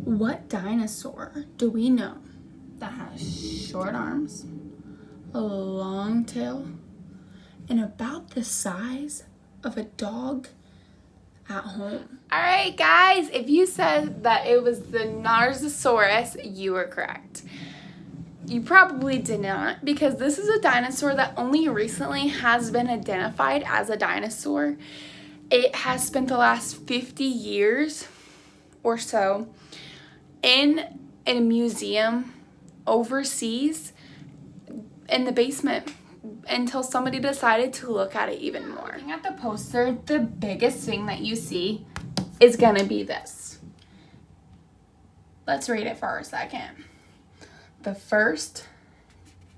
What dinosaur do we know that has short arms, a long tail, and about the size of a dog at home? All right, guys, if you said that it was the Nyasasaurus, you were correct. You probably did not, because this is a dinosaur that only recently has been identified as a dinosaur. It has spent the last 50 years or so in a museum overseas in the basement until somebody decided to look at it even more. Looking at the poster, the biggest thing that you see is gonna be this. Let's read it for a second. The first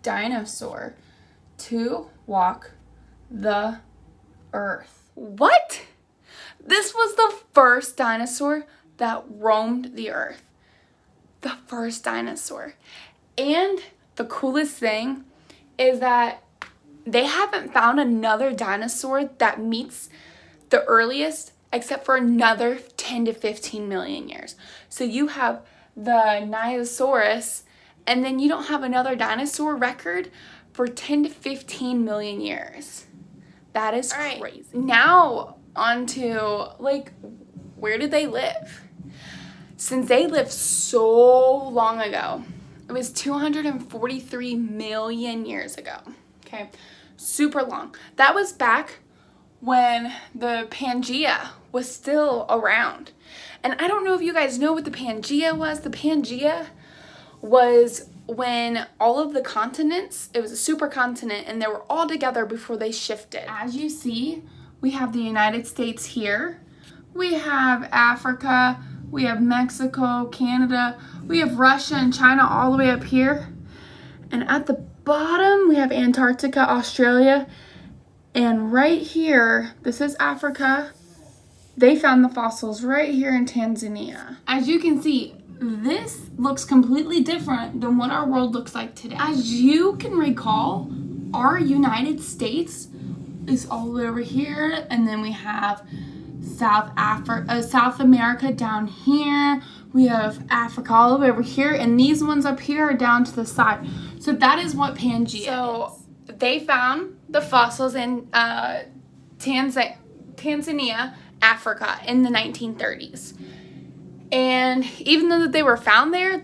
dinosaur to walk the earth. What? This was the first dinosaur that roamed the earth. The first dinosaur. And the coolest thing is that they haven't found another dinosaur that meets the earliest except for another 10 to 15 million years. So you have the Nyasasaurus, and then you don't have another dinosaur record for 10 to 15 million years. That is crazy. Right. Now on to, where did they live? Since they lived so long ago, it was 243 million years ago, okay? Super long. That was back when the Pangea was still around. And I don't know if you guys know what the Pangea was. The Pangea was when all of the continents, it was a supercontinent, and they were all together before they shifted. As you see, we have the United States here. We have Africa. We have Mexico, Canada, we have Russia and China all the way up here. And at the bottom, we have Antarctica, Australia. And right here, this is Africa. They found the fossils right here in Tanzania. As you can see, this looks completely different than what our world looks like today. As you can recall, our United States is all the way over here. And then we have South America down here. We have Africa all the way over here, and these ones up here are down to the side. So that is what Pangea is. They found the fossils in Tanzania, Africa, in the 1930s. And even though that they were found there,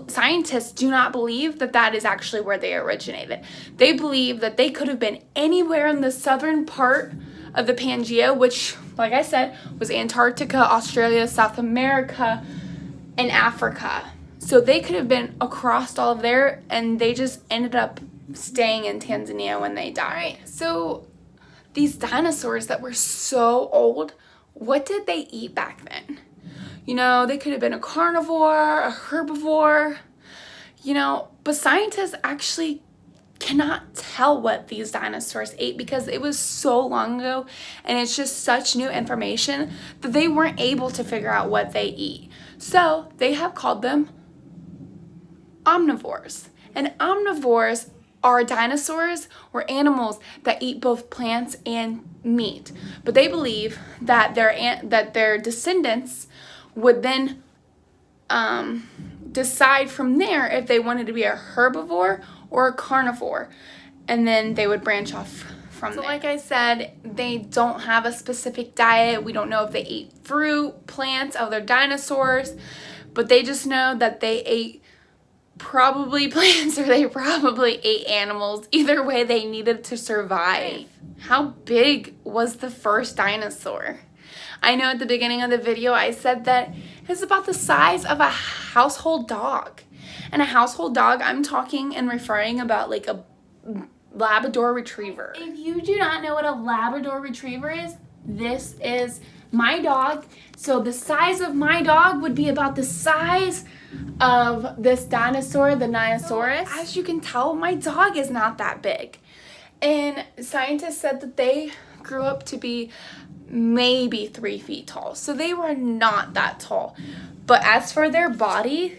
scientists do not believe that that is actually where they originated. They believe that they could have been anywhere in the southern part of the Pangea, which, like I said, was Antarctica, Australia, South America, and Africa. So they could have been across all of there, and they just ended up staying in Tanzania when they died. So these dinosaurs that were so old, what did they eat back then? You know, they could have been a carnivore, a herbivore, but scientists actually cannot tell what these dinosaurs ate because it was so long ago, and it's just such new information that they weren't able to figure out what they eat. So they have called them omnivores. And omnivores are dinosaurs or animals that eat both plants and meat. But they believe that their descendants would then decide from there if they wanted to be a herbivore or a carnivore, and then they would branch off from there. So like I said, they don't have a specific diet. We don't know if they ate fruit, plants, other dinosaurs, but they just know that they ate probably plants or they probably ate animals. Either way, they needed to survive. How big was the first dinosaur? I know at the beginning of the video I said that it's about the size of a household dog. And a household dog, I'm talking and referring about like a Labrador Retriever. If you do not know what a Labrador Retriever is, this is my dog. So the size of my dog would be about the size of this dinosaur, the Nyasasaurus. So, as you can tell, my dog is not that big. And scientists said that they grew up to be maybe 3 feet tall. So they were not that tall. But as for their body,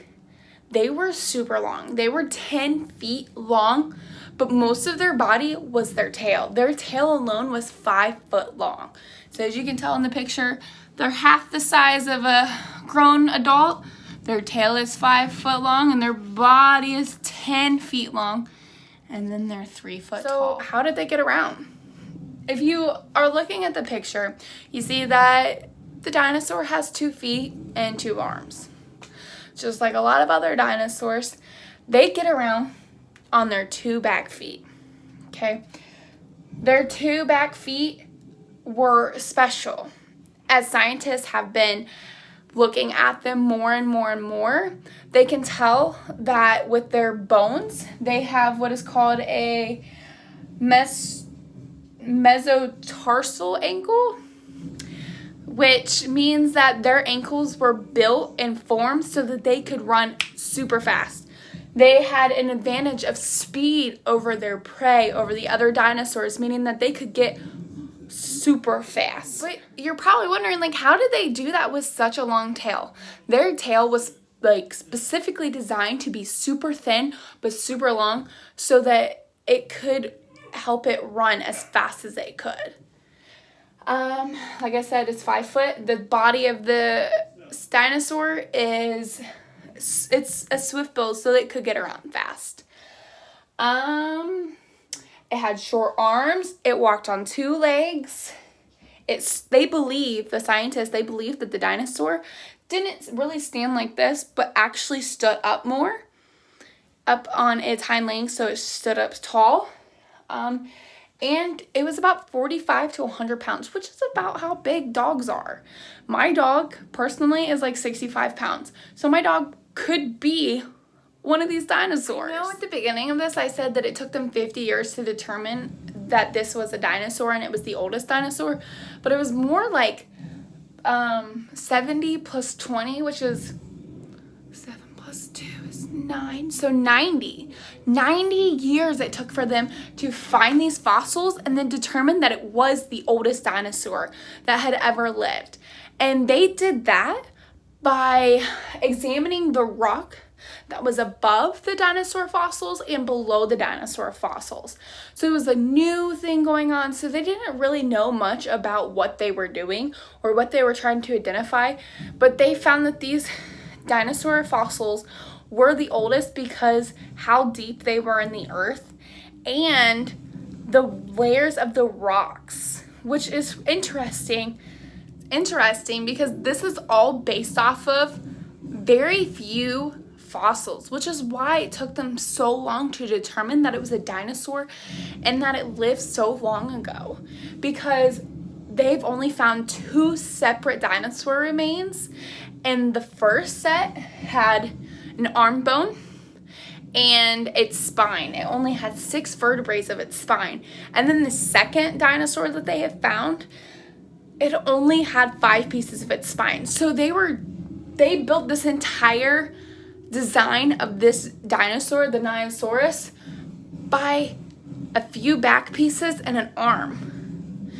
they were super long. They were 10 feet long, but most of their body was their tail. Their tail alone was 5 foot long. So as you can tell in the picture, they're half the size of a grown adult, Their tail is 5 foot long and their body is 10 feet long. And then they're 3 foot tall. So how did they get around? If you are looking at the picture, you see that the dinosaur has 2 feet and 2 arms. Just like a lot of other dinosaurs, they get around on their 2 back feet. Okay? Their 2 back feet were special. As scientists have been looking at them more and more and more, they can tell that with their bones, they have what is called a metatarsal ankle, which means that their ankles were built and formed so that they could run super fast. They had an advantage of speed over their prey, over the other dinosaurs, meaning that they could get super fast. But you're probably wondering, like, how did they do that with such a long tail? Their tail was like specifically designed to be super thin but super long so that it could help it run as fast as it could. Like I said, it's 5 foot. The body of the dinosaur it's a swift build, so it could get around fast. It had short arms. It walked on 2 legs. The scientists believe that the dinosaur didn't really stand like this, but actually stood up more, up on its hind legs, so it stood up tall. And it was about 45 to 100 pounds, which is about how big dogs are. My dog, personally, is like 65 pounds. So my dog could be one of these dinosaurs. You know, at the beginning of this, I said that it took them 50 years to determine that this was a dinosaur and it was the oldest dinosaur. But it was more like 70 plus 20, which is 7 plus 2 is 9. So 90. 90 years it took for them to find these fossils and then determine that it was the oldest dinosaur that had ever lived. And they did that by examining the rock that was above the dinosaur fossils and below the dinosaur fossils. So it was a new thing going on. So they didn't really know much about what they were doing or what they were trying to identify. But they found that these dinosaur fossils were the oldest because how deep they were in the earth and the layers of the rocks, which is interesting because this is all based off of very few fossils, which is why it took them so long to determine that it was a dinosaur and that it lived so long ago, because they've only found 2 separate dinosaur remains, and the first set had an arm bone and its spine. It only had 6 vertebrae of its spine. And then the second dinosaur that they have found, it only had 5 pieces of its spine. So they built this entire design of this dinosaur, the Nyasasaurus, by a few back pieces and an arm.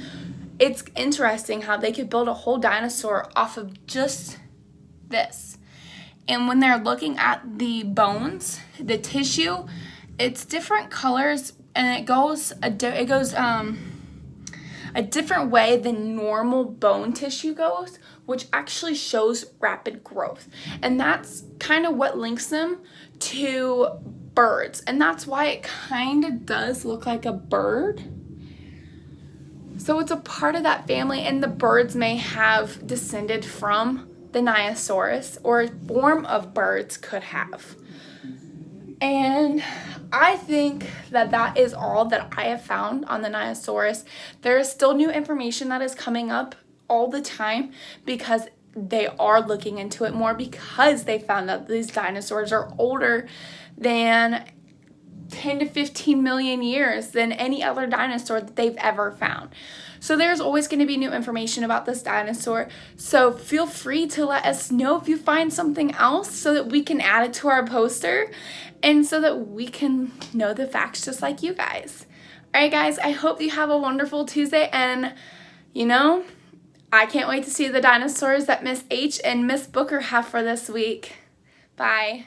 It's interesting how they could build a whole dinosaur off of just this. And when they're looking at the bones, the tissue, it's different colors and it goes a different way than normal bone tissue goes, which actually shows rapid growth. And that's kind of what links them to birds. And that's why it kind of does look like a bird. So it's a part of that family, and the birds may have descended from the Nyasasaurus, or a form of birds could have. And I think that that is all that I have found on the Nyasasaurus. There is still new information that is coming up all the time because they are looking into it more, because they found out these dinosaurs are older than 10 to 15 million years than any other dinosaur that they've ever found. So there's always going to be new information about this dinosaur. So feel free to let us know if you find something else so that we can add it to our poster and so that we can know the facts just like you guys. All right, guys, I hope you have a wonderful Tuesday, and I can't wait to see the dinosaurs that Miss H and Miss Booker have for this week. Bye.